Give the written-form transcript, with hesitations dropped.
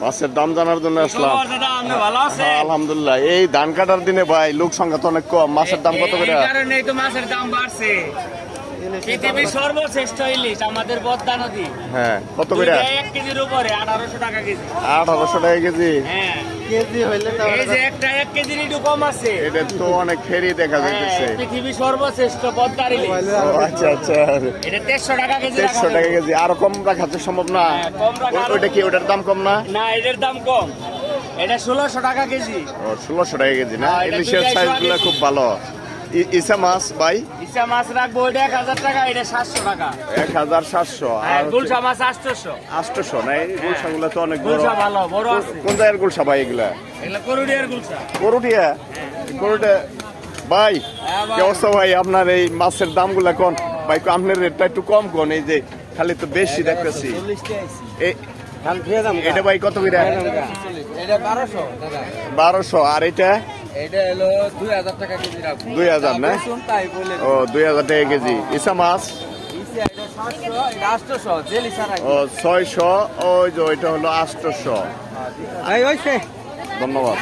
মাছের দাম জানার জন্য আসলাম। হ্যাঁ, আলহামদুলিল্লাহ। এই ধান কাটার দিনে ভাই লোক সংখ্যা তো অনেক কম। মাছের দাম কত করে? এই কারণেই তো মাছের দাম বাড়ছে। পৃথিবীর সর্বশ্রেষ্ঠ ইলিশ আমাদের পদ্মা নদী। হ্যাঁ, কত করে? 1 কেজির উপরে 1800 টাকা কেজি। 1800 টাকা কেজি। হ্যাঁ, কেজি হইলে তো এই যে একটা 1 কেজির একটু কম আছে। এটা তো অনেক ফেরি দেখা হ্যাঁ, যাচ্ছে। পৃথিবীর সর্বশ্রেষ্ঠ পদ্মার ইলিশ। ও আচ্ছা আচ্ছা। এটা 150 টাকা কেজি। 150 টাকা কেজি। আরো কম রাখা তো সম্ভব না? হ্যাঁ, কম রাখা আরো- ওইটা কি ওটার দাম কম না? না, এটার দাম কম। এটা 1600 টাকা কেজি। ও 1600 টাকা কেজি না? হ্যাঁ, এটা ইলিশের 250 সাইজগুলো কেজি। খুব ভালো। ইসা মাছ ভাই ইসা মাছ রাখবো ওইটা 1000 টাকা, এটা 700 টাকা। 1700। হ্যাঁ, আর গুলশা মাছ 800। 800 না? এই গুলশাগুলো তো অনেক বড়। গুলশা ভালো বড় আছে। কোন জায়গার গুলশা ভাই এগুলা? এগুলা করুডিয়ার গুলশা। করুটিয়া? করুটিয়া ভাই হ্যাঁ ভাই। কি অবস্থা ভাই? আপনার এই মাছের দামগুলা কোন ভাই? আপনার রেটটা একটু কম কোন? এই যে খালি তো বেশি দেখতেছি। এই এটা ভাই কত করে? এটা 1200 দাদা। 1200। আর এটা এটা হলো 2000 টাকা কেজি রাখবো। 2000 না? শুন তাই বলে। ও 2000 টাকা কেজি। ইসা মাছ ইসা এটা 700, এটা 800 জেলি ছাড়া। ও 600। ওই যে ওইটা হলো 800। এই হইছে। ধন্যবাদ।